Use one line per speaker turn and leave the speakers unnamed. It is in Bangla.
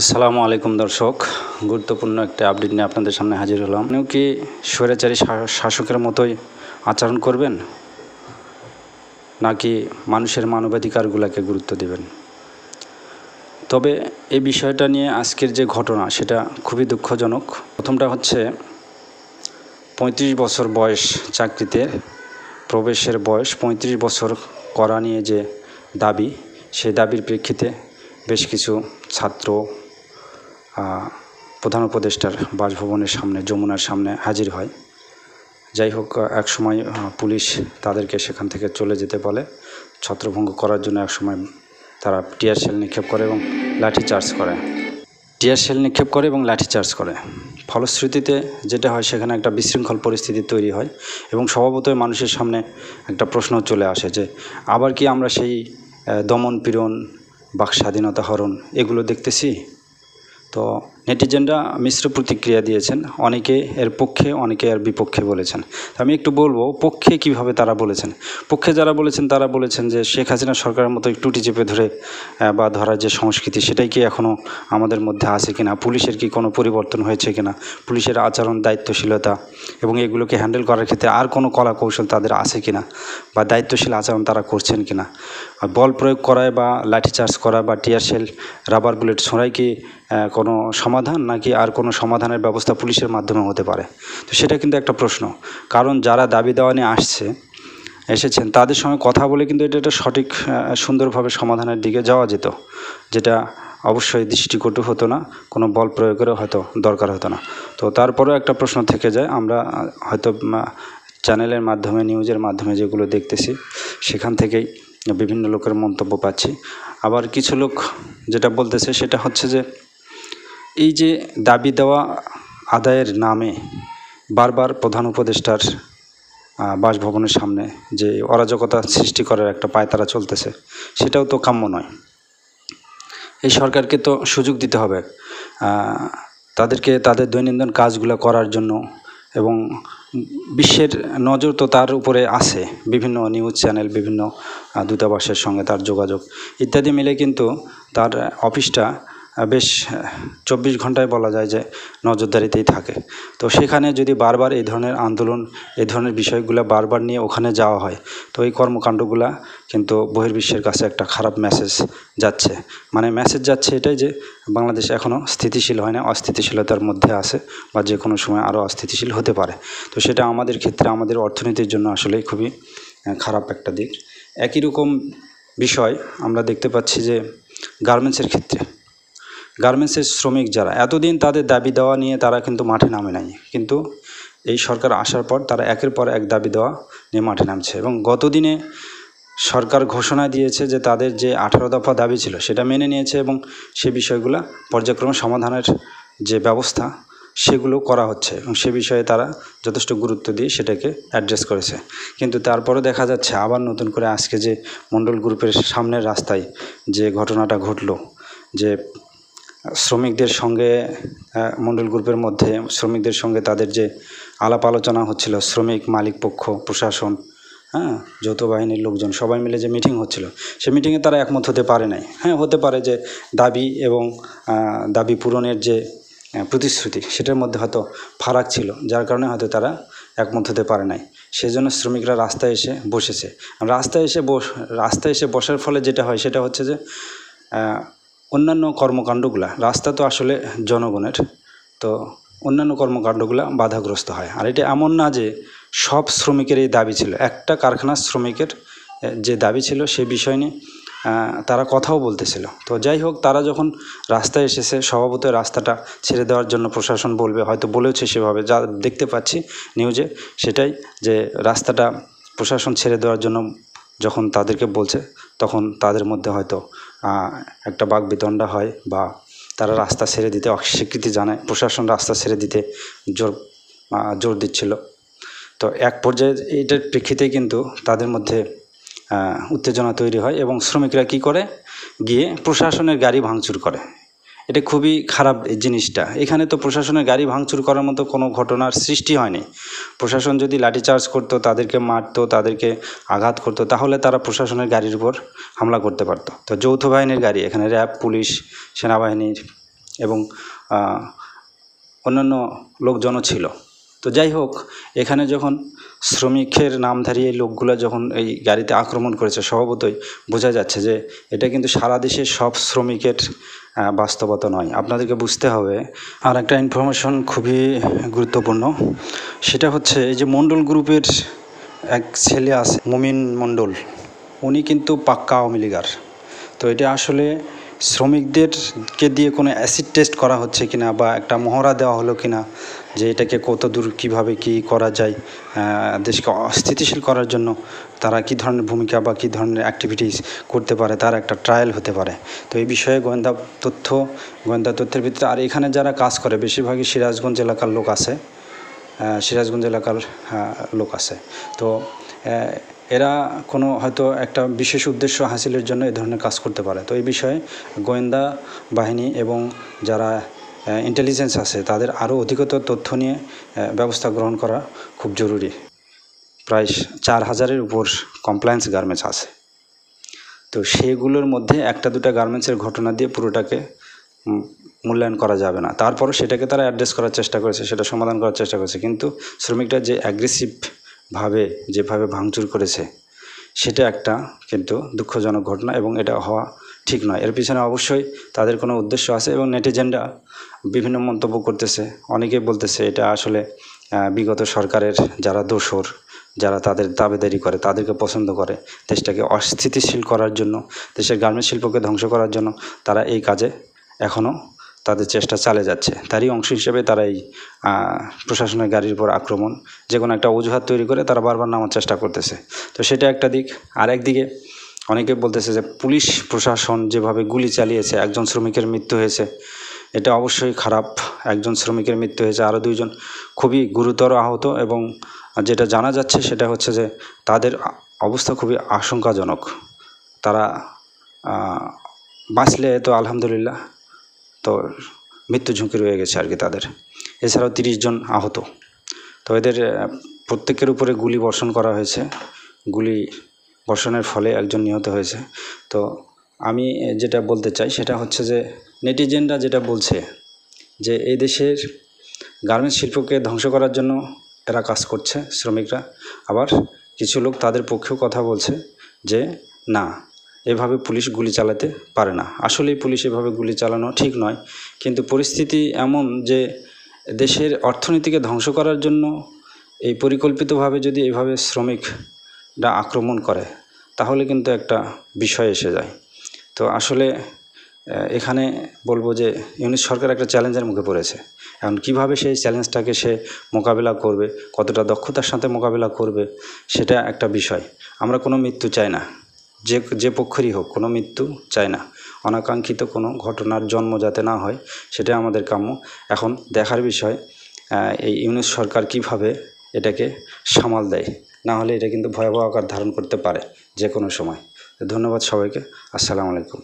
আসসালামু আলাইকুম দর্শক, গুরুত্বপূর্ণ একটা আপডেট নিয়ে আপনাদের সামনে হাজির হলাম। আপনিও কি স্বৈরাচারী শাসকের মতোই আচরণ করবেন, নাকি মানুষের মানবাধিকারগুলোকে গুরুত্ব দেবেন? তবে এই বিষয়টা নিয়ে আজকের যে ঘটনা সেটা খুবই দুঃখজনক। প্রথমটা হচ্ছে 35 বছর বয়স, চাকরিতে প্রবেশের বয়স 35 বছর করা নিয়ে যে দাবি, সেই দাবির প্রেক্ষিতে বেশ কিছু ছাত্র প্রধান উপদেষ্টার বাসভবনের সামনে, যমুনার সামনে হাজির হয়। যাই হোক, একসময় পুলিশ তাদেরকে সেখান থেকে চলে যেতে বলে। ছত্রভঙ্গ করার জন্য একসময় তারা টিয়ার শেল নিক্ষেপ করে এবং লাঠিচার্জ করে। ফলশ্রুতিতে যেটা হয়, সেখানে একটা বিশৃঙ্খল পরিস্থিতি তৈরি হয় এবং স্বভাবতই মানুষের সামনে একটা প্রশ্ন চলে আসে যে আবার কি আমরা সেই দমন পীড়ন, বাক স্বাধীনতা হরণ এগুলো দেখতেছি? তো নেটিজেনরা মিশ্র প্রতিক্রিয়া দিয়েছেন, অনেকে এর পক্ষে, অনেকে এর বিপক্ষে বলেছেন। আমি একটু বলবো পক্ষে কিভাবে তারা বলেছেন। পক্ষে যারা বলেছেন তারা বলেছেন যে শেখ হাসিনা সরকারের মতো একটু চেপে ধরে বা ধরার যে সংস্কৃতি, সেটাই কি এখনও আমাদের মধ্যে আছে কিনা, পুলিশের কি কোনো পরিবর্তন হয়েছে কিনা, পুলিশের আচরণ, দায়িত্বশীলতা এবং এগুলোকে হ্যান্ডেল করার ক্ষেত্রে আর কোনো কলা কৌশল তাদের আছে কিনা, বা দায়িত্বশীল আচরণ তারা করছেন কিনা। বল প্রয়োগ করায় বা লাঠিচার্জ করা বা টিয়ার শেল, রাবার বুলেট ছোঁড়াই কি কোনো সমাধান, নাকি আর কোনো সমাধানের ব্যবস্থা পুলিশের মাধ্যমে হতে পারে? তো সেটা কিন্তু একটা প্রশ্ন। কারণ যারা দাবি দেওয়া নিয়ে এসেছেন তাদের সঙ্গে কথা বলে কিন্তু এটা সঠিক সুন্দরভাবে সমাধানের দিকে যাওয়া যেত, যেটা অবশ্যই দৃষ্টিকটু হতো না, কোনো বল প্রয়োগেরও হয়তো দরকার হতো না। তো তারপরেও একটা প্রশ্ন থেকে যায়, আমরা হয়তো চ্যানেলের মাধ্যমে, নিউজের মাধ্যমে যেগুলো দেখতেছি, সেখান থেকেই বিভিন্ন লোকের মন্তব্য পাচ্ছি। আবার কিছু লোক যেটা বলতেছে সেটা হচ্ছে যে এই যে দাবি দেওয়া আদায়ের নামে বারবার প্রধান উপদেষ্টার বাসভবনের সামনে যে অরাজকতা সৃষ্টি করার একটা পায়তারা চলতেছে, সেটাও তো কাম্য নয়। এই সরকারকে তো সুযোগ দিতে হবে তাদেরকে তাদের দৈনন্দিন কাজগুলো করার জন্য, এবং বিশ্বের নজর তো তার উপরে আছে। বিভিন্ন নিউজ চ্যানেল, বিভিন্ন দূতাবাসের সঙ্গে তার যোগাযোগ ইত্যাদি মিলে কিন্তু তার অফিসটা বেশ 24 ঘন্টায় বলা যায় যে নজরদারিতেই থাকে। তো সেখানে যদি বারবার এই ধরনের আন্দোলন, এই ধরনের বিষয়গুলো বারবার নিয়ে ওখানে যাওয়া হয়, তো এই কর্মকাণ্ডগুলো কিন্তু বহির্বিশ্বের কাছে একটা খারাপ মেসেজ যাচ্ছে। মানে মেসেজ যাচ্ছে এটাই যে বাংলাদেশ এখনও স্থিতিশীল হয় না, অস্থিতিশীলতার মধ্যে আছে, বা যে কোনো সময় আরও অস্থিতিশীল হতে পারে। তো সেটা আমাদের ক্ষেত্রে, আমাদের অর্থনীতির জন্য আসলেই খুবই খারাপ একটা দিক। একই রকম বিষয় আমরা দেখতে পাচ্ছি যে গার্মেন্টসের ক্ষেত্রে, গার্মেন্টসের শ্রমিক যারা এতদিন তাদের দাবি দেওয়া নিয়ে তারা কিন্তু মাঠে নামে নাই, কিন্তু এই সরকার আসার পর তারা একের পর এক দাবি দেওয়া নিয়ে মাঠে নামছে। এবং গতদিনে সরকার ঘোষণা দিয়েছে যে তাদের যে 18 দফা দাবি ছিল সেটা মেনে নিয়েছে, এবং সে বিষয়গুলো পর্যায়ক্রমে সমাধানের যে ব্যবস্থা সেগুলো করা হচ্ছে, এবং সে বিষয়ে তারা যথেষ্ট গুরুত্ব দিয়ে সেটাকে অ্যাড্রেস করেছে। কিন্তু তারপরে দেখা যাচ্ছে আবার নতুন করে আজকে যে মণ্ডল গ্রুপের সামনের রাস্তায় যে ঘটনাটা ঘটলো, যে শ্রমিকদের সঙ্গে, মণ্ডল গ্রুপের মধ্যে শ্রমিকদের সঙ্গে তাদের যে আলাপ আলোচনা হচ্ছিল, শ্রমিক, মালিক পক্ষ, প্রশাসন, যৌথ বাহিনীর লোকজন সবাই মিলে যে মিটিং হচ্ছিল, সে মিটিংয়ে তারা একমত হতে পারে নাই। হতে পারে যে দাবি এবং দাবি পূরণের যে প্রতিশ্রুতি, সেটার মধ্যে হয়তো ফারাক ছিল, যার কারণে হয়তো তারা একমত হতে পারে নাই। সেজন্য শ্রমিকরা রাস্তায় এসে বসেছে। রাস্তায় এসে বসার ফলে যেটা হয় সেটা হচ্ছে যে অন্যান্য কর্মকাণ্ডগুলা, রাস্তা তো আসলে জনগণের, তো অন্যান্য কর্মকাণ্ডগুলো বাধাগ্রস্ত হয়। আর এটা এমন না যে সব শ্রমিকের এই দাবি ছিল, একটা কারখানার শ্রমিকের যে দাবি ছিল সে বিষয় নিয়ে তারা কথাও বলতেছিল। তো যাই হোক, তারা যখন রাস্তায় এসেছে, স্বভাবতই রাস্তাটা ছেড়ে দেওয়ার জন্য প্রশাসন বলবে, হয়তো বলেছে সেভাবে, যা দেখতে পাচ্ছি নিউজে সেটাই, যে রাস্তাটা প্রশাসন ছেড়ে দেওয়ার জন্য যখন তাদেরকে বলছে, তখন তাদের মধ্যে হয়তো একটা বাকবিতণ্ডা হয়, বা তারা রাস্তা ছেড়ে দিতে অস্বীকৃতি জানায়, প্রশাসন রাস্তা ছেড়ে দিতে জোর দিচ্ছিল। তো এক পর্যায়ে এইটার প্রেক্ষিতে কিন্তু তাদের মধ্যে উত্তেজনা তৈরি হয়, এবং শ্রমিকরা কী করে, গিয়ে প্রশাসনের গাড়ি ভাঙচুর করে। এটা খুবই খারাপ এই জিনিসটা। এখানে তো প্রশাসনের গাড়ি ভাঙচুর করার মতো কোনো ঘটনার সৃষ্টি হয়নি। প্রশাসন যদি লাঠিচার্জ করতো, তাদেরকে মারতো, তাদেরকে আঘাত করতো, তাহলে তারা প্রশাসনের গাড়ির উপর হামলা করতে পারতো। তো যৌথ বাহিনীর গাড়ি, এখানে র্যাব, পুলিশ, সেনাবাহিনীর এবং অন্যান্য লোকজনও ছিল। তো যাই হোক, এখানে যখন শ্রমিকের নামধারী এই লোকগুলো যখন এই গাড়িতে আক্রমণ করেছে, স্বভাবতই বোঝা যাচ্ছে যে এটা কিন্তু সারা দেশের সব শ্রমিকের বাস্তবতা নয়। আপনাদেরকে বুঝতে হবে। আর একটা ইনফরমেশন খুবই গুরুত্বপূর্ণ, সেটা হচ্ছে এই যে মণ্ডল গ্রুপের এক ছেলে আছে মুমিন মণ্ডল, উনি কিন্তু পাক্কা আওয়ামী লীগার। তো এটা আসলে শ্রমিকদেরকে দিয়ে কোনো অ্যাসিড টেস্ট করা হচ্ছে কিনা বা একটা মহড়া দেওয়া হলো কিনা যে এটাকে কত দূর কীভাবে কী করা যায়, দেশকে অস্থিতিশীল করার জন্য তারা কী ধরনের ভূমিকা বা কী ধরনের অ্যাক্টিভিটিস করতে পারে, তার একটা ট্রায়াল হতে পারে। তো এই বিষয়ে গোয়েন্দা তথ্যের ভিত্তিতে, আর এখানে যারা কাজ করে বেশিরভাগই সিরাজগঞ্জ এলাকার লোক আছে, তো এরা কোনো হয়তো একটা বিশেষ উদ্দেশ্য হাসিলের জন্য এই ধরনের কাজ করতে পারে। তো এই বিষয়ে গোয়েন্দা বাহিনী এবং যারা ইন্টেলিজেন্স আছে তাদের আরও অধিকতর তথ্য নিয়ে ব্যবস্থা গ্রহণ করা খুব জরুরি। প্রায় 4000-এর উপর কমপ্লায়েন্স গার্মেন্টস আছে। তো সেগুলোর মধ্যে একটা দুটা গার্মেন্টসের ঘটনা দিয়ে পুরোটাকে মূল্যায়ন করা যাবে না। তারপরও সেটাকে তারা অ্যাড্রেস করার চেষ্টা করেছে, সেটা সমাধান করার চেষ্টা করেছে, কিন্তু শ্রমিকরা যে অ্যাগ্রেসিভভাবে যেভাবে ভাঙচুর করেছে সেটা একটা কিন্তু দুঃখজনক ঘটনা এবং এটা হওয়া ঠিক নয়। এর পিছনে অবশ্যই তাদের কোনো উদ্দেশ্য আছে এবং নেটিজেনরা বিভিন্ন মন্তব্য করতেছে। অনেকেই বলতেছে এটা আসলে বিগত সরকারের যারা দোসর, যারা তাদের দাবেদারি করে, তাদেরকে পছন্দ করে, দেশটাকে অস্থিতিশীল করার জন্য, দেশের গার্মেন্টস শিল্পকে ধ্বংস করার জন্য তারা এই কাজে এখনও তাদের চেষ্টা চালিয়ে যাচ্ছে। তারই অংশ হিসেবে তারা এই প্রশাসনের গাড়ির উপর আক্রমণ, যে কোনো একটা অজুহাত তৈরি করে তারা বারবার নামার চেষ্টা করতেছে। তো সেটা একটা দিক। আর একদিকে অনেকে বলতেছে যে পুলিশ প্রশাসন যেভাবে গুলি চালিয়েছে, একজন শ্রমিকের মৃত্যু হয়েছে, এটা অবশ্যই খারাপ। একজন শ্রমিকের মৃত্যু হয়েছে, আরও দুইজন খুবই গুরুতর আহত, এবং যেটা জানা যাচ্ছে সেটা হচ্ছে যে তাদের অবস্থা খুবই আশঙ্কাজনক। তারা বাঁচলে তো আলহামদুলিল্লাহ, তো মৃত্যু ঝুঁকি রয়ে গেছে আর কি তাদের। এছাড়াও 30 জন আহত। তো এদের প্রত্যেকের উপরে গুলি বর্ষণ করা হয়েছে, গুলি বর্ষণের ফলে একজন নিহত হয়েছে। তো আমি যেটা বলতে চাই সেটা হচ্ছে যে নেটিজেনরা যেটা বলছে যে এই দেশের গার্মেন্টস শিল্পকে ধ্বংস করার জন্য এরা কাজ করছে শ্রমিকরা, আবার কিছু লোক তাদের পক্ষেও কথা বলছে যে না, এভাবে পুলিশ গুলি চালাতে পারে না। আসলেই পুলিশ এভাবে গুলি চালানো ঠিক নয়, কিন্তু পরিস্থিতি এমন যে দেশের অর্থনীতিকে ধ্বংস করার জন্য এই পরিকল্পিতভাবে যদি এইভাবে শ্রমিকরা আক্রমণ করে তাহলে কিন্তু একটা বিষয় এসে যায়। তো আসলে এখানে বলবো যে ইউনিট সরকার একটা চ্যালেঞ্জের মুখে পড়েছে। এখন কীভাবে সেই চ্যালেঞ্জটাকে সে মোকাবিলা করবে, কতটা দক্ষতার সাথে মোকাবিলা করবে, সেটা একটা বিষয়। আমরা কোনো মৃত্যু চাই না, যে পক্ষেরই হোক কোনো মৃত্যু চাই না। অনাকাঙ্ক্ষিত কোনো ঘটনার জন্ম যাতে না হয় সেটা আমাদের কাম্য। এখন দেখার বিষয় এই ইউনিট সরকার কীভাবে এটাকে সামাল দেয়, না হলে এটা কিন্তু ভয়াবহ আকার ধারণ করতে পারে যে কোনো সময়। ধন্যবাদ সবাইকে। আসসালামু আলাইকুম।